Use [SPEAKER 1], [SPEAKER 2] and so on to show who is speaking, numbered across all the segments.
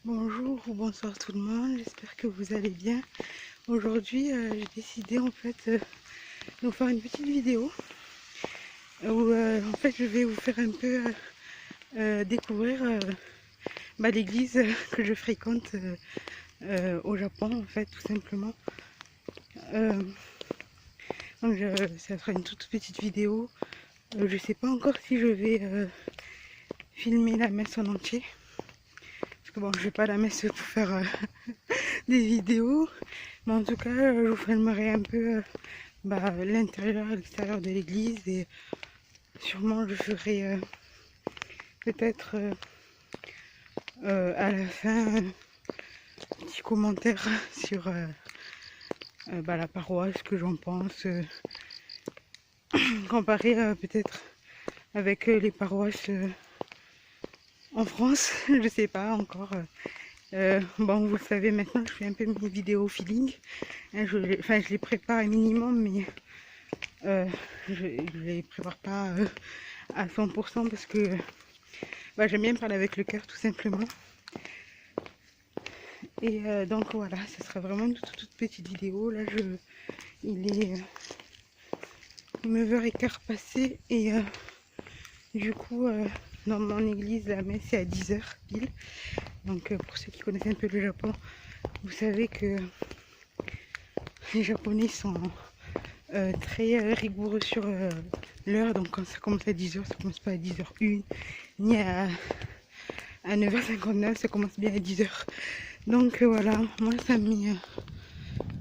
[SPEAKER 1] Bonjour ou bonsoir tout le monde, j'espère que vous allez bien. Aujourd'hui j'ai décidé en fait de vous faire une petite vidéo où en fait je vais vous faire un peu découvrir l'église que je fréquente au Japon en fait tout simplement. Euh, donc ça sera une toute petite vidéo. Je sais pas encore si je vais filmer la messe en entier. Parce que bon, je vais pas à la messe pour faire des vidéos. Mais en tout cas, je vous filmerai un peu l'intérieur et l'extérieur de l'église. Et sûrement, je ferai peut-être à la fin un petit commentaire sur la paroisse, ce que j'en pense. Comparé peut-être avec les paroisses en France. Je sais pas encore. Bon, vous le savez maintenant, je fais un peu mes vidéos au feeling. Hein, je les prépare un minimum, mais je les prépare pas à 100% parce que j'aime bien parler avec le cœur tout simplement. Et donc voilà, ce sera vraiment une toute petite vidéo. Là, il est 9h15 passé et du coup, dans mon église, la messe est à 10h pile. Donc pour ceux qui connaissent un peu le Japon, vous savez que les Japonais sont très rigoureux sur l'heure. Donc quand ça commence à 10h, ça commence pas à 10h01 ni à 9h59, ça commence bien à 10h. Donc voilà, moi ça a mis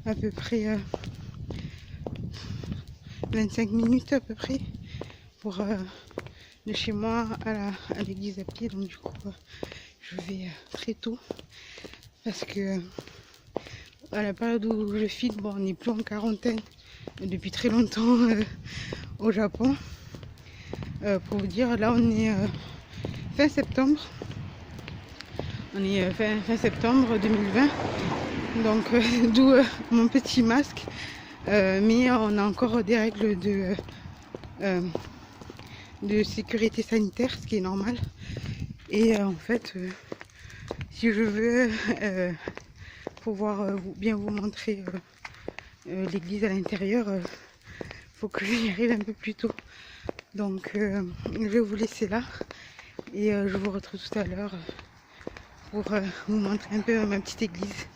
[SPEAKER 1] à peu près 25 minutes à peu près pour de chez moi à l'église à pied. Donc du coup je vais très tôt parce que à la période où je filme, bon, on n'est plus en quarantaine depuis très longtemps au Japon. Pour vous dire, là on est fin septembre. On est fin septembre 2020. Donc d'où mon petit masque. Mais on a encore des règles de sécurité sanitaire, ce qui est normal. Et en fait, si je veux pouvoir bien vous montrer l'église à l'intérieur, faut que j'y arrive un peu plus tôt. Donc je vais vous laisser là et je vous retrouve tout à l'heure pour vous montrer un peu ma petite église.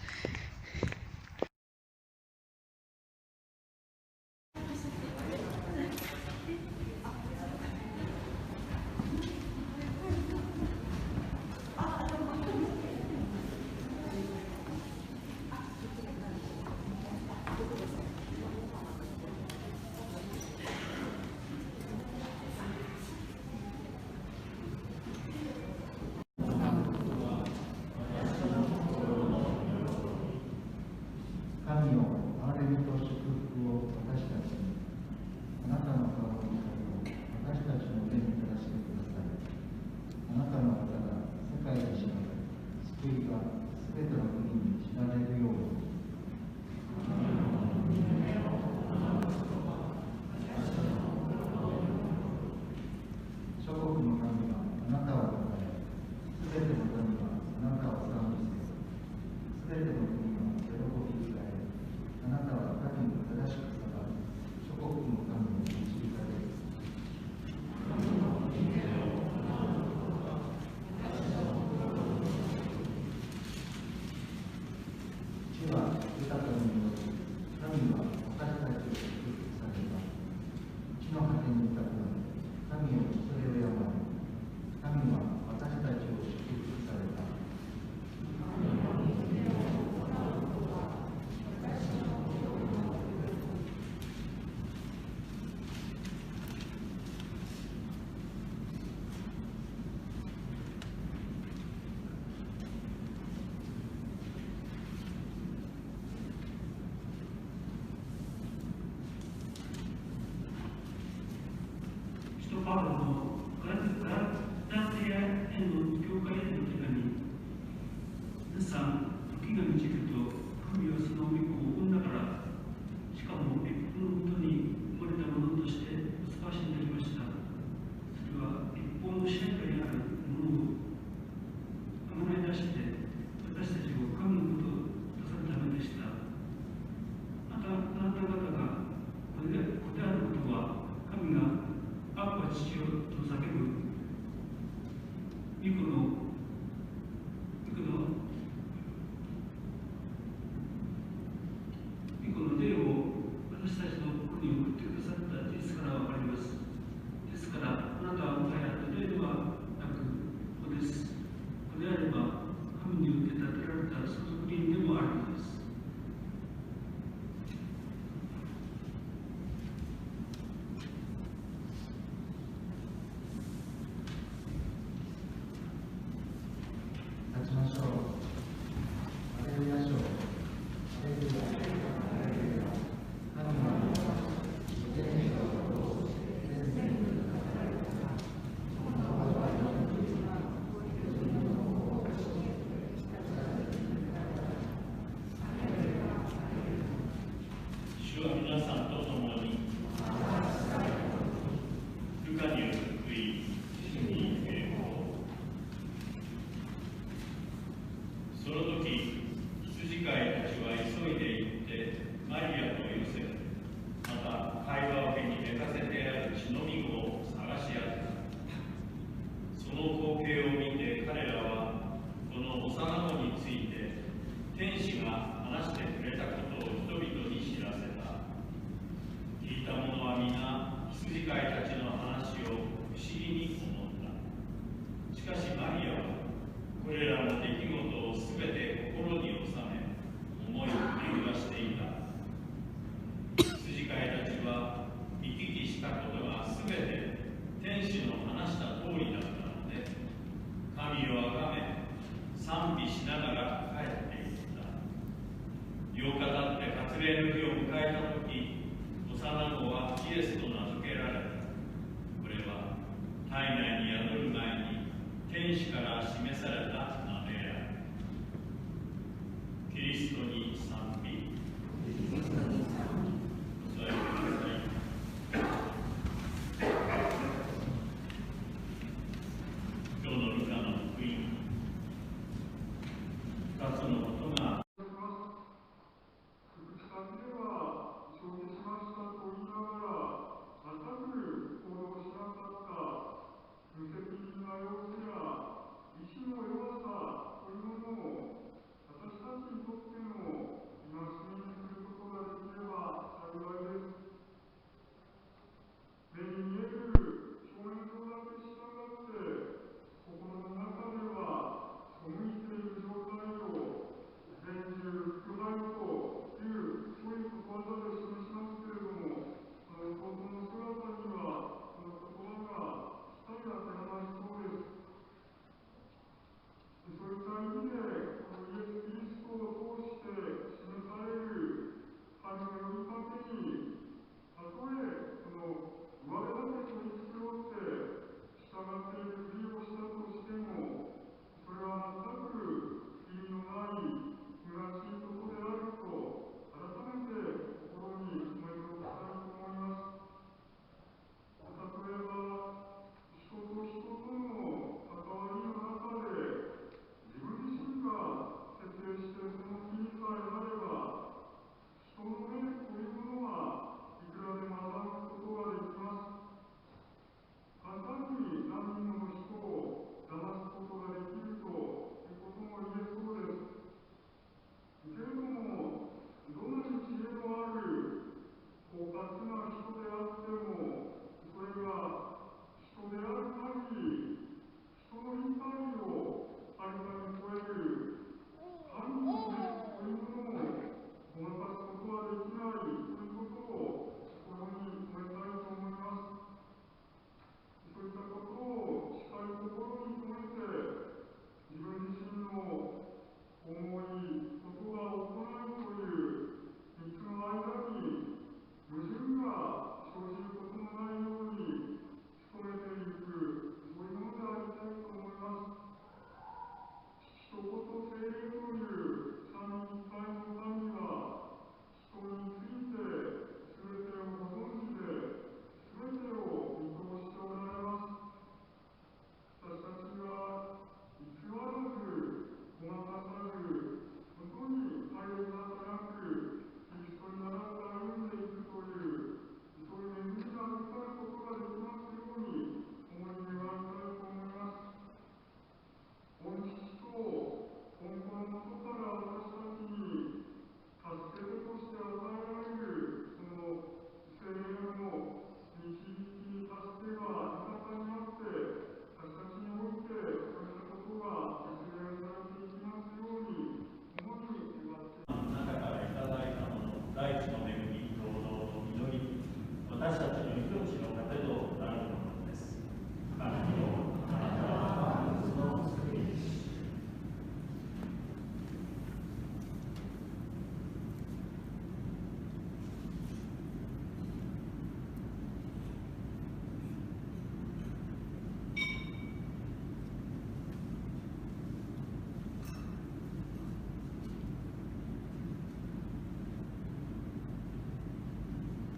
[SPEAKER 2] パウロのガラテヤへの教会への手紙。皆さん、時が満ちると、神はその御子を生んだから、しかも一方のもとに生まれたものとしてお使わしになりました。それは一方の支配下にあるものを離れ出して、
[SPEAKER 3] 体内に宿る前に天使から示された名である。キリストに賛美。お座りください。今日のルカの福音、2つのことが私たちの命の糧となるものです。神よ、あなたは万物の作り主。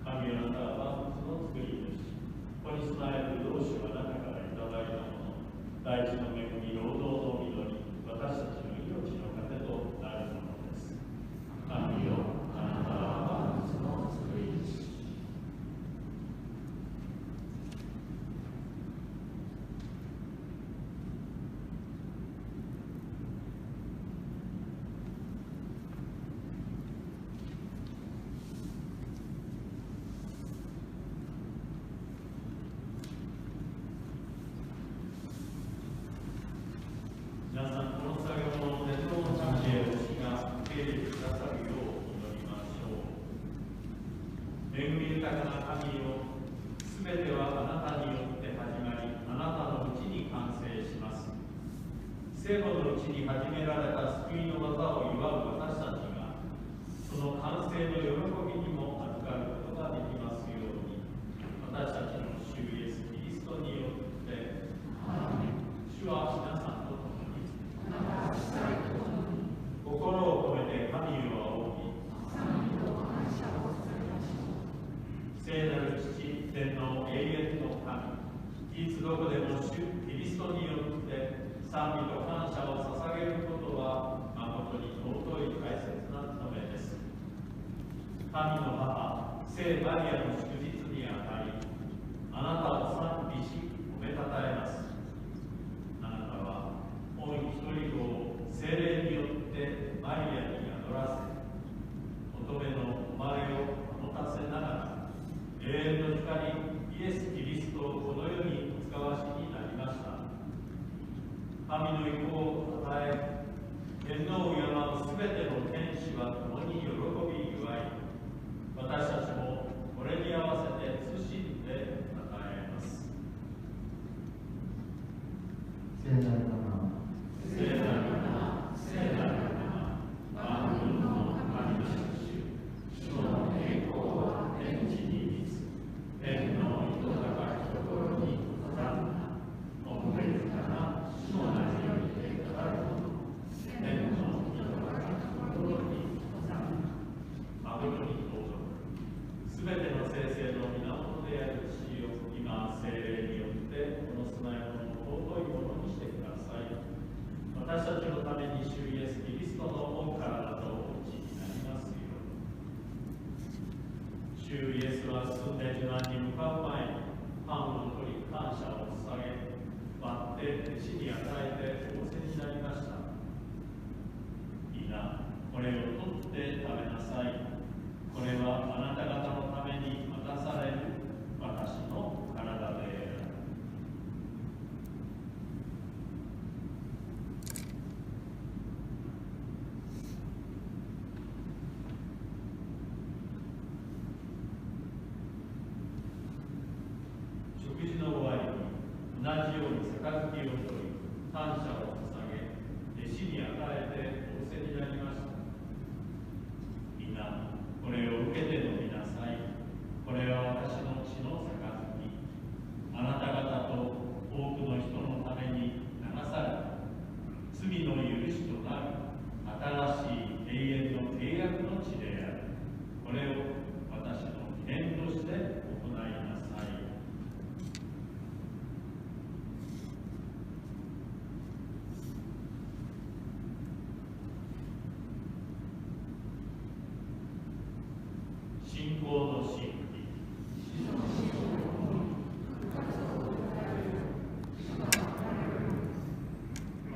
[SPEAKER 3] 神よ、あなたは万物の作り主。ここに備える同志はあなたからいただいたもの。大地の恵み、労働の実り、私たちの命の糧となるものです。神よ、あなたは万物の作り主。皆さん、この作業の伝統の関係を主が受け入れてくださるよう祈りましょう。恵み豊かな神よ、すべてはあなたによって始まり、あなたのうちに完成します。聖母のうちに始められた救いの技を祝う私たちが、その完成の喜びにも預かることができますように、私たちの主イエス・キリストによっていつどこでも主キリストによって賛美と感謝を捧げることは誠に尊い大切な務めです。神の母聖マリアの祝日にあたり、あなたを賛美し褒めたたえます。あなたは御一人子を聖霊によってマリアに宿らせ、乙女の生まれを保たせながら永遠の光イエス・キリストをこの世にお使わしになりました。神の意向を与え、天皇を敬うすべての天使は共に喜び祝い、私たちもこれに合わせて謹んで称えます。
[SPEAKER 4] 聖なる方、
[SPEAKER 3] 聖なる方、聖なる方、万軍の神なる主、主の栄光は天地に満ち、天の糸高きところにござるな。奥別かな主の名によって語るもの、天の糸高きところにござるな。誠に尊く、すべての聖々の源である父よ、今、聖霊によってこの供え物を尊いものにしてください。私たちのために主イエス・キリストの御体とお持ちになりますように。主イエスは進んで受難に向かう前にパンを取り感謝を捧げ、割って弟子に与えて仰せになりました。皆、これを取って食べなさい。これはあなた方のために渡される私の体である。食事の終わりに同じように杯を取り感謝を捧げ、弟子に与えて仰せになりました。皆、これを受けて飲みなさい。これは私の血の杯、あなた方と多くの人のために流された罪の許しとなる新しい永遠の契約の地である。これを私の記念として行いなさい。信仰の真理。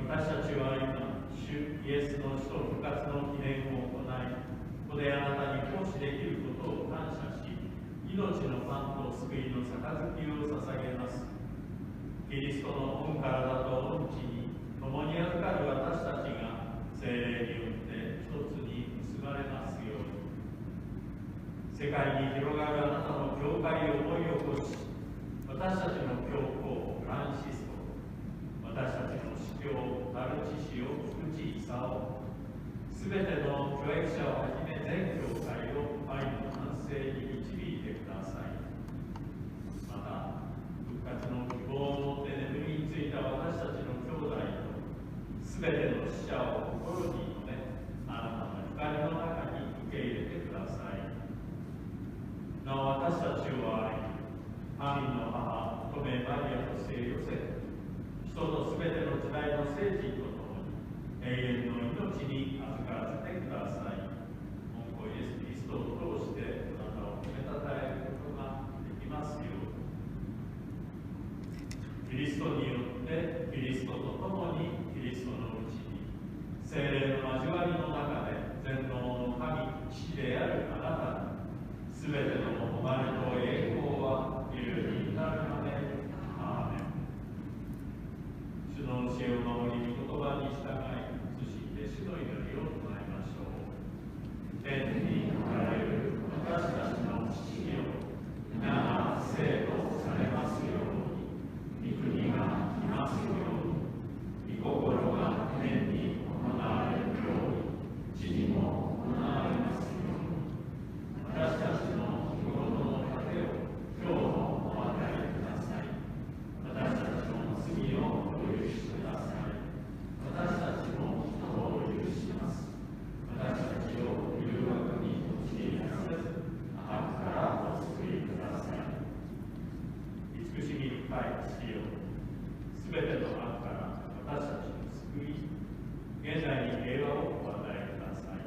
[SPEAKER 3] 私たちは今、主イエスの死と復活の記念を行い、ここであなたに奉仕できることを感謝し、命のパンと救いの杯を捧げます。キリストの御体と御血に共に預かる私たちが聖霊によって一つに結ばれますように。世界に広がるあなたの教会を思い起こし、私たちの教皇フランシスコ、私たちの司教ダルチシオ福地勲、すべての教育者をはじめ全教会を愛の完成に導いてください。また、復活の希望を持って眠りについた私たちの兄弟とすべての死者を心に留め、あなたの光の中に受け入れてください。なお私たちを愛し、神の母、乙女マリアと聖ヨセフ、人とすべての時代の聖人とともに永遠の命に預からせてください。御子イエス・キリストを通してあなたを褒めたたえることができますように。キリストによってキリストとともにキリストのうちに聖霊の交わりの中で全能の神、父であるあなたにすべての誉れと栄光は有に至るまで。アーメン。主の教えを守り、御言葉に従い、謹んで主の祈りを唱えましょう。天におられる私たちの父よ、皆が聖とされますように、御国が来ますように、御心が天に行われるように、地にも行われますように。私たちの日ごとの糧を今日もお与解しよう。すべての悪から私たちを救い、現在に平和をお与えください。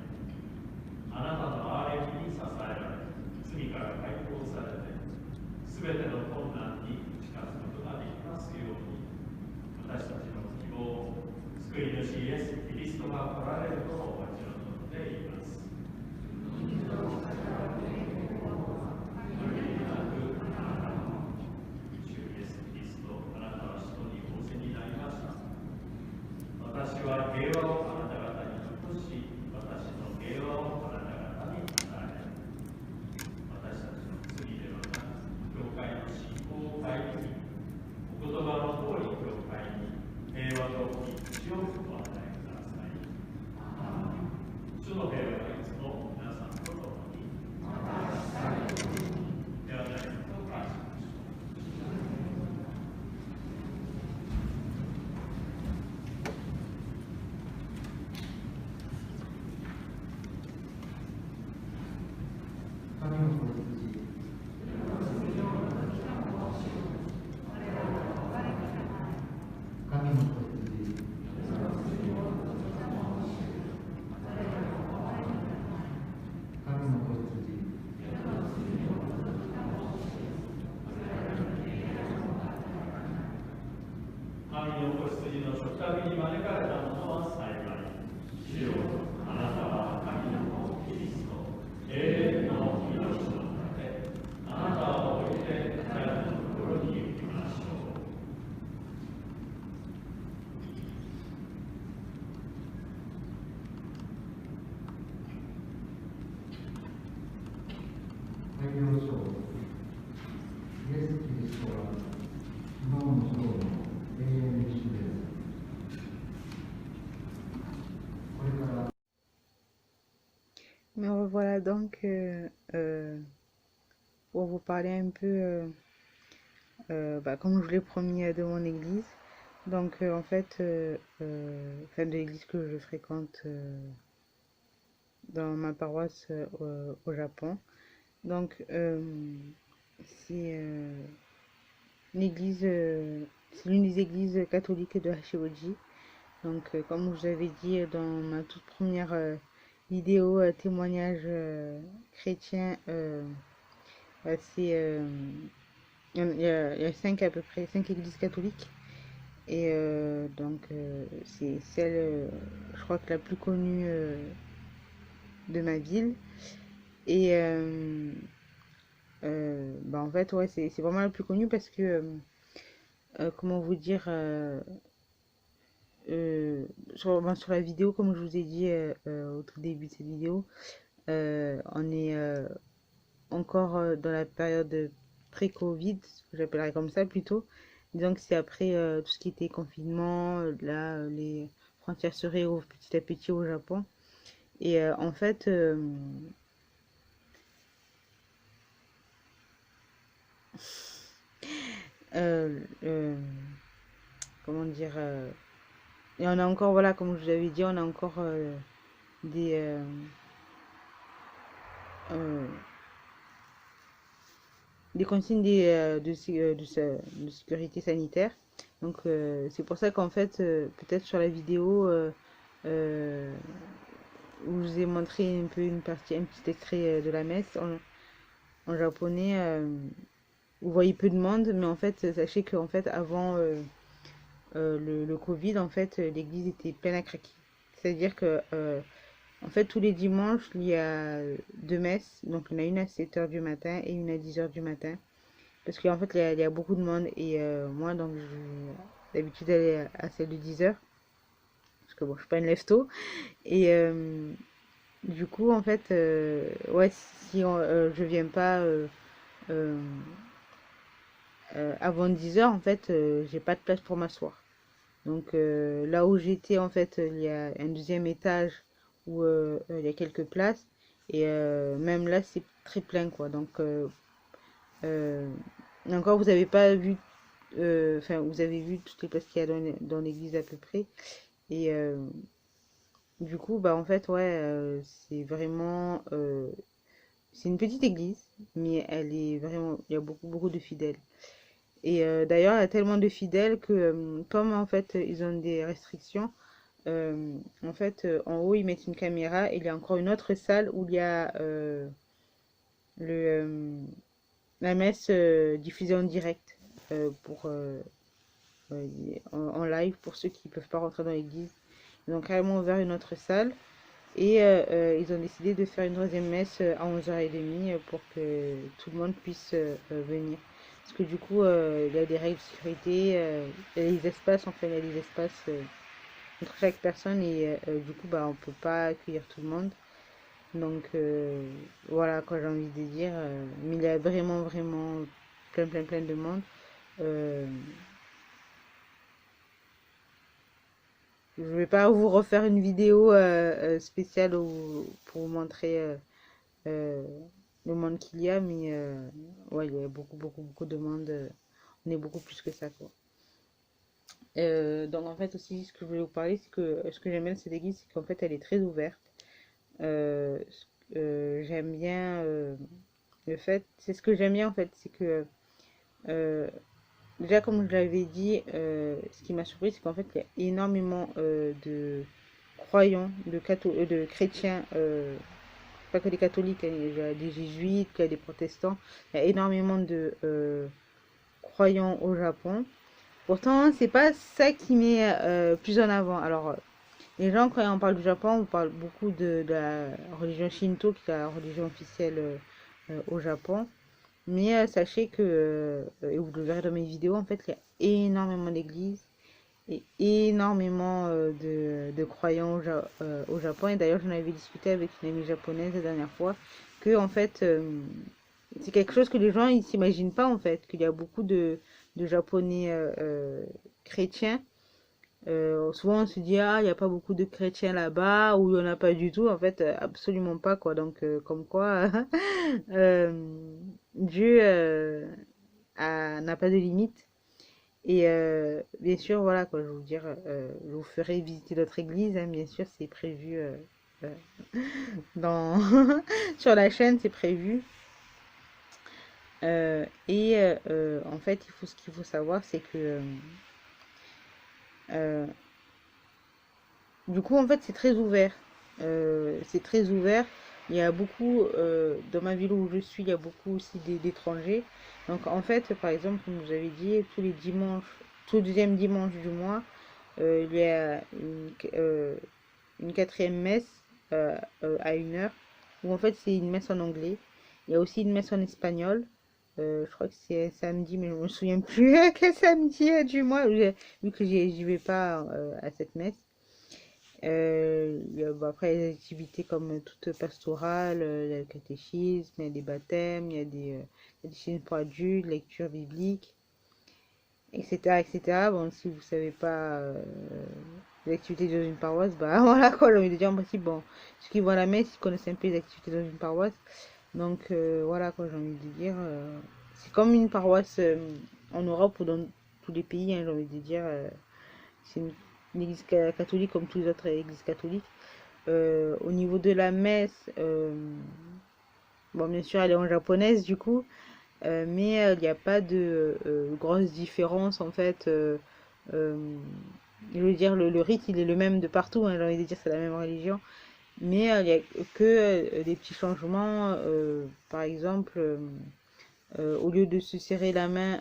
[SPEAKER 3] あなたの憐れみに支えられ、罪から解放されて、すべての困難に打ち勝つことができますように、私たちの希望、救い主イエス・キリストが来られることを待ち望んでいます。私は平和をあなた方に残し、私の平和をあなた方に与え、私たちの罪ではなく、教会の信仰を顧み、お言葉の通り教会に平和と一致をお与えください。主の平和がいつも皆さんと共に。ではないことを感謝しましょう。
[SPEAKER 4] 神の子羊、神の子羊、神の子羊、
[SPEAKER 3] 神の子羊の食卓に招かれた者は幸い。主よ、あなたは神の子キリスト、永遠の命の盾、あなたを置いて彼らのところに行きましょう。
[SPEAKER 4] 大病症、イエス・キリストは、今もの今日も永遠に主です。これから
[SPEAKER 1] Me revoilà donc pour vous parler un peu, comme je vous l'ai promis, de mon église. Donc en fait, enfin de l'église que je fréquente dans ma paroisse au Japon. Donc c'est une église, c'est l'une des églises catholiques de Hashioji. Donc comme je vous avais dit dans ma toute première vidéo témoignage chrétien, c'est il y a 5 à peu près, 5 églises catholiques. Et donc c'est celle, je crois que la plus connue de ma ville. Et en fait, ouais, c'est vraiment la plus connue parce que, comment vous dire, sur la vidéo, comme je vous ai dit au tout début de cette vidéo, on est encore dans la période pré-Covid, j'appellerais comme ça plutôt. Disons que c'est après tout ce qui était confinement, là les frontières se réouvrent petit à petit au Japon. Et en fait, comment dire, et on a encore, voilà, comme je vous avais dit, on a encore des consignes de sécurité sanitaire. Donc c'est pour ça qu'en fait, peut-être sur la vidéo où je vous ai montré un peu un petit extrait de la messe en japonais, vous voyez peu de monde, mais en fait, sachez qu'en fait, avant le Covid, en fait, l'église était pleine à craquer. C'est-à-dire que en fait, tous les dimanches, il y a 2 messes. Donc, il y en a une à 7h du matin et une à 10h du matin. Parce qu'en fait, il y a beaucoup de monde. Et moi, donc, j'ai l'habitude d'aller à celle de 10h. Parce que bon, je suis pas une lève-tôt. Et du coup, en fait, ouais, si je viens pas avant 10h, en fait, j'ai pas de place pour m'asseoir. Donc, là où j'étais, en fait, il y a un deuxième étage où il y a quelques places et même là c'est très plein quoi, donc encore vous avez pas vu, enfin vous avez vu toutes les places qu'il y a dans l'église à peu près. Et du coup bah en fait ouais, c'est vraiment c'est une petite église mais elle est vraiment, il y a beaucoup de fidèles. Et d'ailleurs, il y a tellement de fidèles que, comme en fait, ils ont des restrictions, en fait, en haut, ils mettent une caméra et il y a encore une autre salle où il y a le, la messe diffusée en direct pour, en live pour ceux qui ne peuvent pas rentrer dans l'église. Ils ont carrément ouvert une autre salle et ils ont décidé de faire une troisième messe à 11h30 pour que tout le monde puisse venir. Parce que du coup, il y a des règles de sécurité, il y a des espaces, enfin, il y a des espaces entre chaque personne et du coup, bah, on peut pas accueillir tout le monde. Donc voilà quoi j'ai envie de dire. Mais il y a vraiment, vraiment plein de monde. Euh, je vais pas vous refaire une vidéo spéciale pour vous montrer euh, le monde qu'il y a, mais ouais, il y a beaucoup de monde. On est beaucoup plus que ça, quoi. Donc en fait aussi, ce que je voulais vous parler, c'est que ce que j'aime bien de cette église, c'est qu'en fait, elle est très ouverte. Euh, J'aime bien le fait, c'est ce que j'aime bien en fait, c'est que euh, déjà comme je l'avais dit, ce qui m'a surpris, c'est qu'en fait, il y a énormément de croyants, de chrétiens, pas que des catholiques, hein, il y a des jésuites, il y a des protestants, il y a énormément de croyants au Japon. Pourtant, c'est pas ça qui met plus en avant. Alors, les gens, quand on parle du Japon, on parle beaucoup de la religion Shinto, qui est la religion officielle au Japon. Mais sachez que, et vous le verrez dans mes vidéos, en fait, il y a énormément d'églises et énormément de croyants au Japon. Et d'ailleurs, j'en avais discuté avec une amie japonaise la dernière fois, que en fait, c'est quelque chose que les gens ils s'imaginent pas en fait, qu'il y a beaucoup de Japonais chrétiens. Souvent on se dit ah il n'y a pas beaucoup de chrétiens là-bas ou il n'y en a pas du tout. En fait, absolument pas quoi. Donc comme quoi euh, Dieu n'a pas de limite. Et bien sûr, voilà quoi, je vais vous dire, je vous ferai visiter d'autres églises, hein, bien sûr, c'est prévu euh, dans sur la chaîne, c'est prévu. En fait, ce qu'il faut savoir, c'est que euh, du coup, en fait, c'est très ouvert. C'est très ouvert. Il y a beaucoup, dans ma ville où je suis, il y a beaucoup aussi d'étrangers. Donc, en fait, par exemple, comme vous avez dit, tous les dimanches, tout le deuxième dimanche du mois, il y a une quatrième messe à 1h, où en fait, c'est une messe en anglais. Il y a aussi une messe en espagnol. Je crois que c'est samedi, mais je me souviens plus quel samedi du mois, vu que j'y vais pas à cette messe. Après, il y a des activités comme toute pastorale, il y a le catéchisme, il y a des baptêmes, il y a des chaînes pour adultes, lecture biblique, etc., etc. Bon, si vous savez pas les activités dans une paroisse, bah voilà quoi, j'ai envie de dire en principe, bon, ceux qui vont à la messe, ils connaissent un peu les activités dans une paroisse. Donc voilà quoi, j'ai envie de dire. C'est comme une paroisse en Europe ou dans tous les pays, hein, j'ai envie de dire. C'est une église catholique comme toutes les autres églises catholiques. Au niveau de la messe, bon, bien sûr, elle est en japonaise du coup, mais il n'y a pas de grosse différence en fait. Je veux dire, le rite il est le même de partout, hein, j'ai envie de dire, c'est la même religion, mais il n'y a que des petits changements. Par exemple, au lieu de se serrer la main,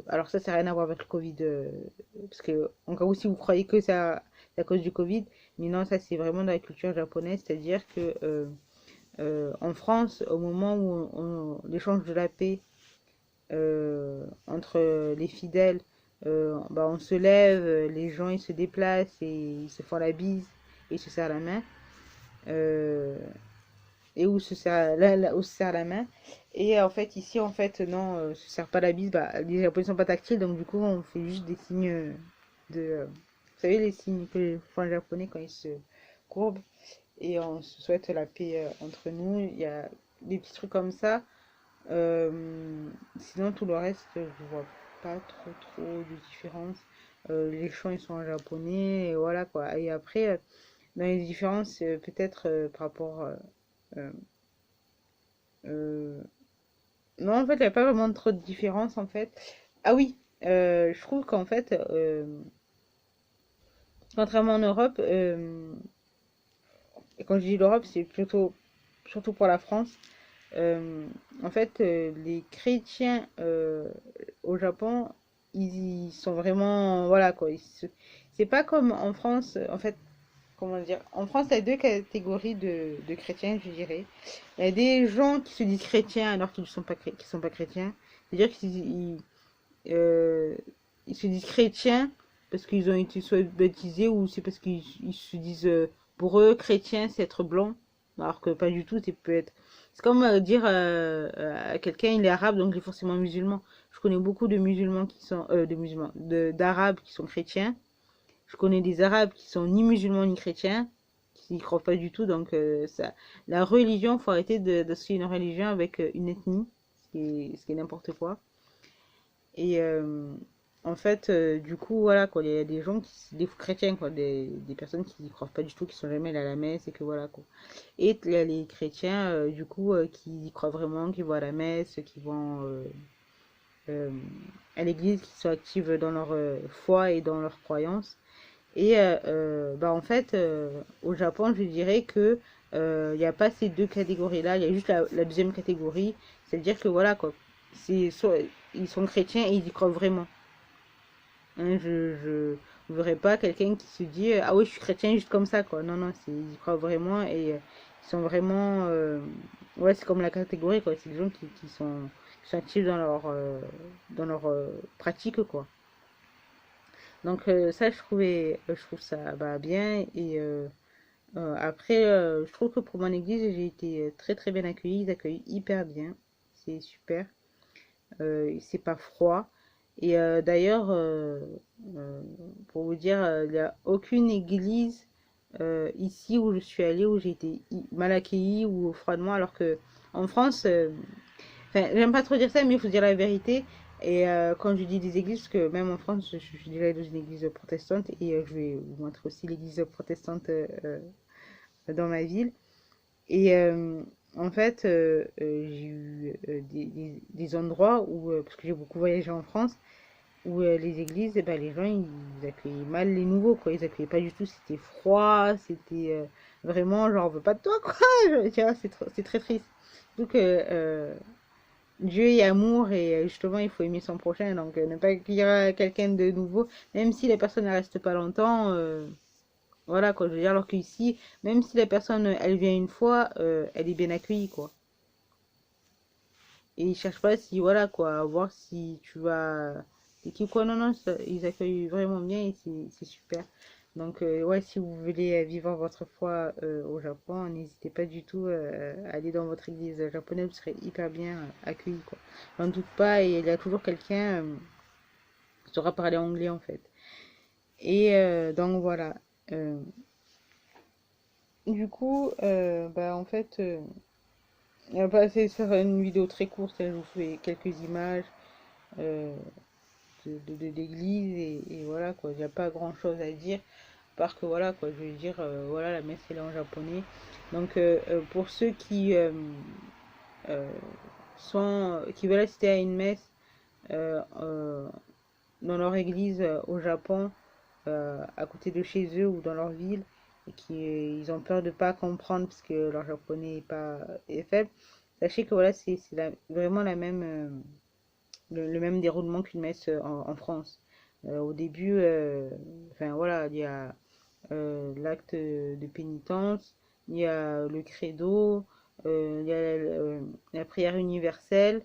[SPEAKER 1] alors ça n'a rien à voir avec le Covid, parce que en cas où si vous croyez que ça c'est à cause du Covid, mais non, ça c'est vraiment dans la culture japonaise, c'est-à-dire que en France, au moment où l'échange de la paix entre les fidèles, bah, on se lève, les gens ils se déplacent et ils se font la bise et ils se serrent la main. Euh, et où où se serre la main. Et en fait, ici, en fait, non, se serre pas la bise. Bah, les Japonais sont pas tactiles, donc du coup, on fait juste des signes vous savez, les signes que font les Japonais quand ils se courbent. Et on se souhaite la paix entre nous. Il y a des petits trucs comme ça. Sinon, tout le reste, je vois pas trop de différence. Les chants, ils sont en japonais, et voilà quoi. Et après, dans les différences, peut-être par rapport euh, euh, non, en fait, il n'y a pas vraiment trop de différence, en fait. Ah oui, je trouve qu'en fait, contrairement en Europe, et quand je dis l'Europe, c'est plutôt surtout pour la France. En fait, les chrétiens au Japon, ils sont vraiment, voilà quoi. C'est pas comme en France. En fait, comment dire? En France, il y a deux catégories de chrétiens, je dirais. Il y a des gens qui se disent chrétiens alors qu'ils ne sont pas, qui sont pas chrétiens. C'est-à-dire euh, ils se disent chrétiens parce qu'ils ont été soit baptisés ou c'est parce qu'ils se disent, pour eux, chrétien, c'est être blanc. Alors que pas du tout, c'est comme dire à quelqu'un il est arabe donc il est forcément musulman. Je connais beaucoup de musulmans qui sont de musulmans, d'arabes qui sont chrétiens. Je connais des arabes qui sont ni musulmans ni chrétiens, qui n'y croient pas du tout. Donc ça, la religion, faut arrêter d'associer une religion avec une ethnie, ce qui est n'importe quoi. Et en fait, du coup, voilà, quoi, il y a des gens, des chrétiens, quoi, des personnes qui n'y croient pas du tout, qui sont jamais allés à la messe, et que voilà, quoi. Et il y a les chrétiens, du coup, qui y croient vraiment, qui vont à la messe, qui vont euh, à l'église, qui sont actifs dans leur foi et dans leurs croyances. Et bah, en fait, au Japon, je dirais que il n'y a pas ces deux catégories-là, il y a juste la deuxième catégorie, c'est-à-dire que voilà, quoi, ils sont chrétiens et ils y croient vraiment. Hein, je ne verrais pas quelqu'un qui se dit ah oui, je suis chrétien juste comme ça, quoi. Non, non, ils y croient vraiment et ils sont vraiment. Ouais, c'est comme la catégorie, quoi. C'est des gens qui sont actifs dans leur pratique, quoi. Donc, ça, je trouve ça bah, bien. Et après, je trouve que pour mon église, j'ai été très très bien accueillie. Ils accueillent hyper bien. C'est super. C'est pas froid. Et d'ailleurs, pour vous dire, il n'y a aucune église ici où je suis allée où j'ai été mal accueillie ou froidement, alors que en France, enfin, j'aime pas trop dire ça, mais il faut dire la vérité. Et quand je dis des églises, parce que même en France, je suis déjà allée dans une église protestante et je vais vous montrer aussi l'église protestante dans ma ville. Et en fait, j'ai eu des endroits où, parce que j'ai beaucoup voyagé en France, où les églises, eh ben, les gens, ils accueillaient mal les nouveaux, quoi. Ils accueillaient pas du tout, c'était froid, c'était vraiment, genre, on veut pas de toi, quoi. Tu vois, c'est très triste. Donc, Dieu est amour et justement, il faut aimer son prochain. Donc, ne pas accueillir quelqu'un de nouveau, même si la personne ne reste pas longtemps. Voilà, quoi. Je veux dire, alors qu'ici, même si la personne, elle vient une fois, elle est bien accueillie, quoi. Et ils cherchent pas si, voilà, quoi, à voir si tu vas. Et qui, quoi, non, non, ils accueillent vraiment bien et c'est super. Donc, ouais, si vous voulez vivre votre foi au Japon, n'hésitez pas du tout à aller dans votre église japonaise, vous serez hyper bien accueillis, quoi. J'en doute pas, et il y a toujours quelqu'un qui saura parler anglais, en fait. Et donc, voilà. Euh, du coup, bah, en fait. On va pas essayer de faire une vidéo très courte, hein, je vous fais quelques images euh, de l'église et voilà quoi, il n'y a pas grand chose à dire, par que voilà quoi, je veux dire, voilà la messe elle est en japonais. Donc pour ceux euh, qui veulent assister à une messe euh, euh, dans leur église au Japon, à côté de chez eux ou dans leur ville, et qui ils ont peur de pas comprendre parce que leur japonais est faible, sachez que voilà, vraiment le même déroulement qu'une messe en France. Au début, enfin voilà, il y a l'acte de pénitence, il y a le credo, il y a la prière universelle,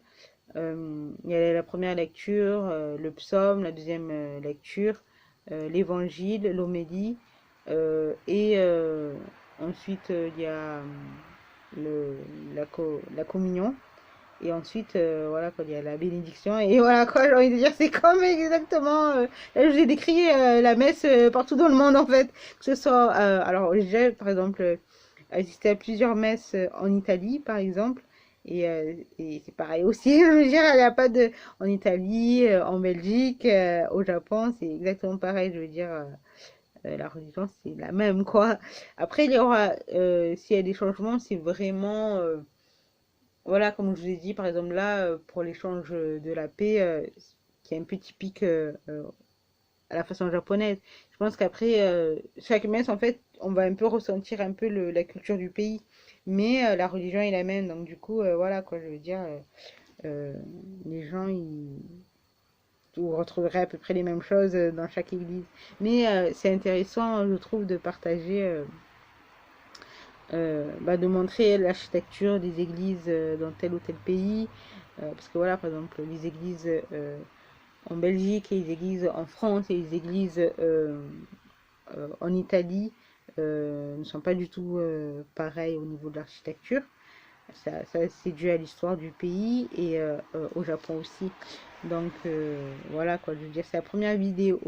[SPEAKER 1] il y a la première lecture, le psaume, la deuxième lecture, l'évangile, l'homélie, et ensuite il y a la communion. Et ensuite, voilà, quand il y a la bénédiction, et voilà, quoi, j'ai envie de dire, c'est comme exactement, là, je vous ai décrit la messe partout dans le monde, en fait, que ce soit, alors, j'ai, par exemple, assisté à plusieurs messes en Italie, par exemple, et c'est pareil aussi, je veux dire, il n'y a pas de, en Italie, en Belgique, au Japon, c'est exactement pareil, je veux dire, la religion, c'est la même, quoi. Après, il y aura, s'il y a des changements, c'est vraiment... voilà, comme je vous ai dit, par exemple là, pour l'échange de la paix, qui est un peu typique à la façon japonaise. Je pense qu'après, chaque messe, en fait, on va un peu ressentir un peu la culture du pays. Mais la religion est la même. Donc, du coup, voilà, quoi, je veux dire, les gens, vous retrouverez à peu près les mêmes choses dans chaque église. Mais c'est intéressant, je trouve, de partager, de montrer l'architecture des églises dans tel ou tel pays. Parce que voilà, par exemple, les églises en Belgique et les églises en France et les églises en Italie ne sont pas du tout pareilles au niveau de l'architecture. Ça c'est dû à l'histoire du pays et au Japon aussi. Donc voilà quoi, je veux dire, c'est la première vidéo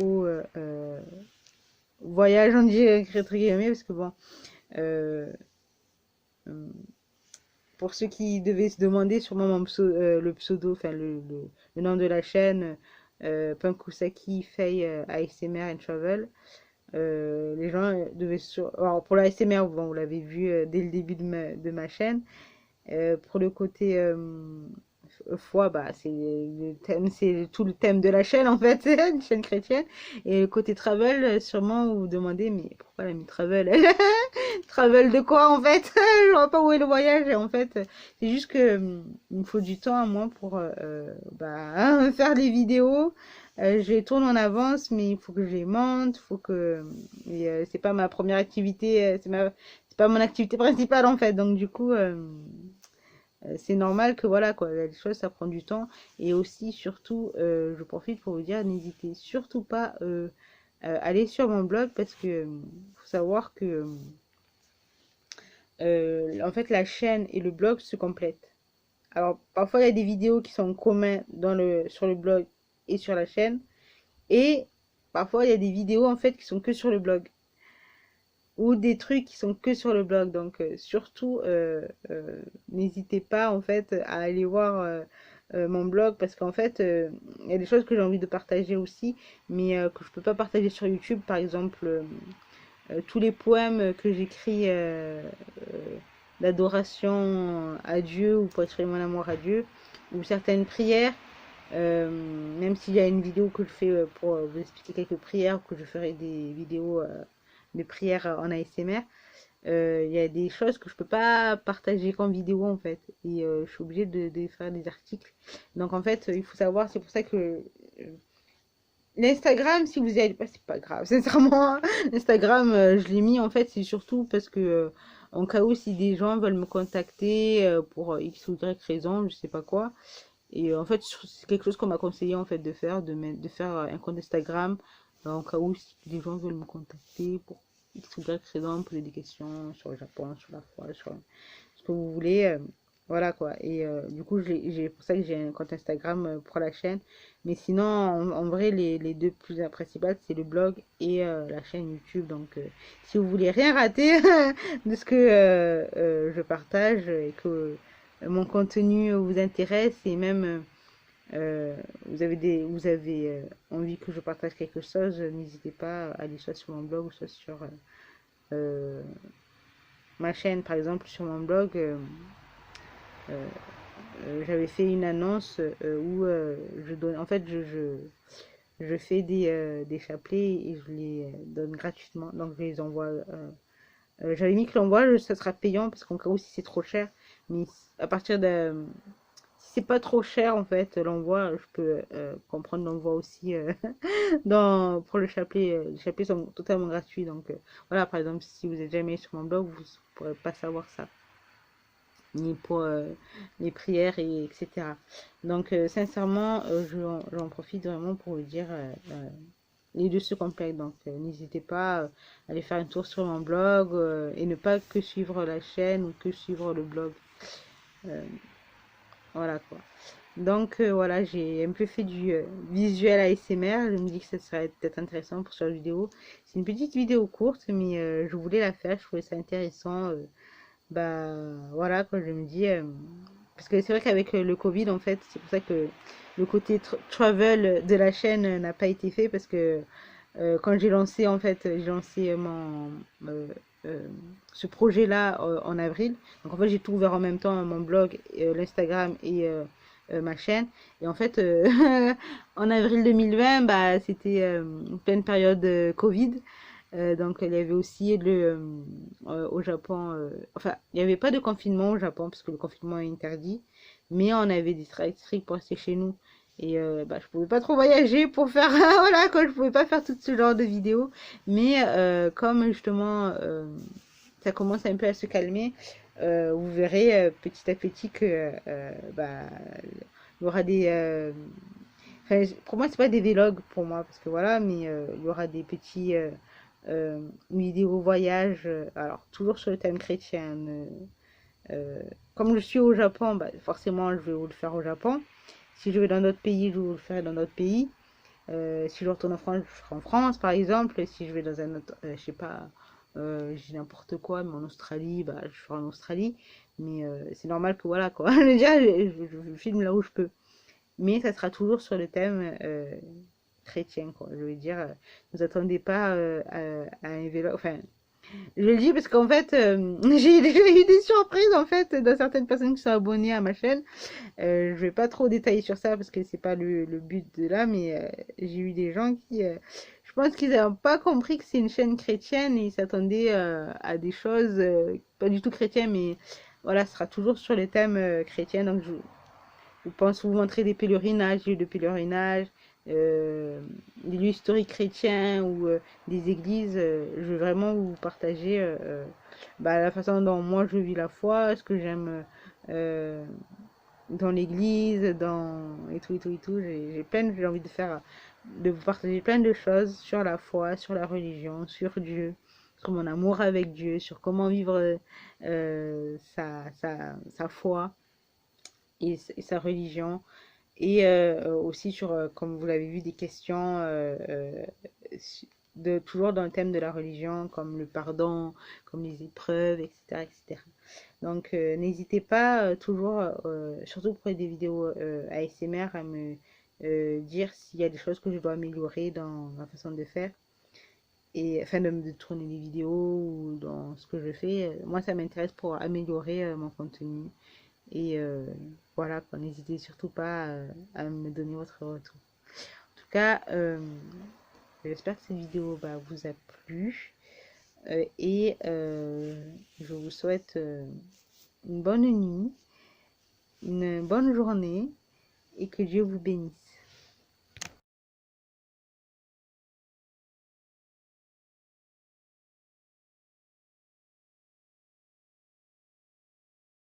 [SPEAKER 1] voyage, on dit entre guillemets, parce que bon, pour ceux qui devaient se demander, sûrement le pseudo, enfin le nom de la chaîne, Punkusaki Fei ASMR and Travel. Les gens devaient alors pour la ASMR, bon, vous l'avez vu dès le début de ma chaîne. Pour le côté foi, bah, c'est tout le thème de la chaîne en fait, une chaîne chrétienne. Et le côté travel, sûrement vous vous demandez, mais pourquoi elle a mis travel? Travel de quoi en fait? Je vois pas où est le voyage. Et en fait, c'est juste que il me faut du temps à moi pour faire des vidéos. Je les tourne en avance, mais il faut que je les monte, faut que c'est pas ma première activité, c'est pas mon activité principale en fait. Donc du coup, c'est normal que voilà quoi, les choses ça prend du temps. Et aussi surtout, je profite pour vous dire, n'hésitez surtout pas à aller sur mon blog parce que faut savoir que en fait la chaîne et le blog se complètent. Alors parfois il y a des vidéos qui sont communes sur le blog et sur la chaîne, et parfois il y a des vidéos en fait qui sont que sur le blog ou des trucs qui sont que sur le blog. Donc surtout n'hésitez pas en fait à aller voir mon blog, parce qu'en fait il y a des choses que j'ai envie de partager aussi, mais que je peux pas partager sur YouTube. Par exemple tous les poèmes que j'écris d'adoration à Dieu ou pour exprimer mon amour à Dieu, ou certaines prières, même s'il y a une vidéo que je fais pour vous expliquer quelques prières, que je ferai des vidéos de prières en ASMR, il y a des choses que je peux pas partager comme vidéo en fait, et je suis obligée de faire des articles. Donc en fait il faut savoir, c'est pour ça que l'Instagram, si vous y allez pas, c'est pas grave, sincèrement. L'Instagram, je l'ai mis en fait, c'est surtout parce que en cas où si des gens veulent me contacter pour X ou Y raison, je sais pas quoi. Et en fait, c'est quelque chose qu'on m'a conseillé en fait de faire, de faire un compte Instagram en cas où si des gens veulent me contacter pour X ou Y raison, poser des questions sur le Japon, sur la foi, sur ce que vous voulez. Voilà quoi. Et du coup, j'ai pour ça que j'ai un compte Instagram pour la chaîne. Mais sinon, en vrai, les deux plus principales, c'est le blog et la chaîne YouTube. Donc, si vous voulez rien rater de ce que je partage et que mon contenu vous intéresse, et même vous avez envie que je partage quelque chose, n'hésitez pas à aller soit sur mon blog ou soit sur ma chaîne. Par exemple, sur mon blog, j'avais fait une annonce où je donne, en fait, je fais des chapelets et je les donne gratuitement. Donc, je les envoie. J'avais mis que l'envoi, ça sera payant parce qu'en cas où si c'est trop cher. Mais à partir de. Si c'est pas trop cher, en fait, l'envoi, je peux comprendre l'envoi aussi pour le chapelet. Les chapelets sont totalement gratuits. Donc, voilà, par exemple, si vous n'êtes jamais sur mon blog, vous ne pourrez pas savoir ça, ni pour les prières, etc. Donc sincèrement, j'en profite vraiment pour vous dire, les deux se complètent. Donc n'hésitez pas à aller faire un tour sur mon blog et ne pas que suivre la chaîne ou que suivre le blog. Voilà quoi. Donc voilà, j'ai un peu fait du visuel ASMR. Je me dis que ça serait peut-être intéressant pour cette vidéo. C'est une petite vidéo courte, mais je voulais la faire, je trouvais ça intéressant. Voilà quoi, je me dis parce que c'est vrai qu'avec le Covid en fait, c'est pour ça que le côté travel de la chaîne n'a pas été fait, parce que quand j'ai lancé en fait, j'ai lancé ce projet là en avril. Donc en fait j'ai tout ouvert en même temps, mon blog, l'Instagram et ma chaîne. Et en fait, en avril 2020, bah, c'était pleine période Covid. Donc il y avait aussi au Japon, enfin il n'y avait pas de confinement au Japon parce que le confinement est interdit, mais on avait des stricts pour rester chez nous. Et bah, je pouvais pas trop voyager pour faire voilà quoi, je pouvais pas faire tout ce genre de vidéos. Mais comme justement ça commence un peu à se calmer, vous verrez petit à petit que bah, il y aura des enfin, pour moi c'est pas des vlogs pour moi parce que voilà, mais il y aura des petits vidéos voyage, alors toujours sur le thème chrétien. Euh, Comme je suis au Japon, bah, forcément je vais vous le faire au Japon. Si je vais dans d'autres pays, je vous le ferai dans d'autres pays. Si je retourne en France, je ferai en France par exemple. Si je vais dans un autre, je sais pas, j'ai n'importe quoi, mais en Australie, bah, je ferai en Australie. Mais c'est normal que voilà quoi. Déjà, je filme là où je peux. Mais ça sera toujours sur le thème chrétien, quoi. Je veux dire, ne vous attendez pas à un vélo. Enfin, je le dis parce qu'en fait, j'ai déjà eu des surprises en fait de certaines personnes qui sont abonnées à ma chaîne. Je vais pas trop détailler sur ça parce que c'est pas le but de là, mais j'ai eu des gens qui, je pense qu'ils n'ont pas compris que c'est une chaîne chrétienne et ils s'attendaient à des choses pas du tout chrétiennes, mais voilà, ce sera toujours sur les thèmes chrétiens. Donc je pense vous montrer des pèlerinages, lieux de pèlerinage, des lieux historiques chrétiens ou des églises. Je veux vraiment vous partager bah, la façon dont moi je vis la foi, ce que j'aime dans l'église, et tout et tout et tout. J'ai envie de faire, de vous partager plein de choses sur la foi, sur la religion, sur Dieu, sur mon amour avec Dieu, sur comment vivre sa foi et sa religion. Et aussi sur, comme vous l'avez vu, des questions toujours dans le thème de la religion, comme le pardon, comme les épreuves, etc. etc. Donc n'hésitez pas toujours, surtout pour des vidéos ASMR, à me dire s'il y a des choses que je dois améliorer dans ma façon de faire. Et enfin de tourner des vidéos ou dans ce que je fais. Moi ça m'intéresse pour améliorer mon contenu. Et voilà, n'hésitez surtout pas à me donner votre retour. En tout cas, j'espère que cette vidéo vous a plu. Et je vous souhaite une bonne nuit, une bonne journée et que Dieu vous bénisse.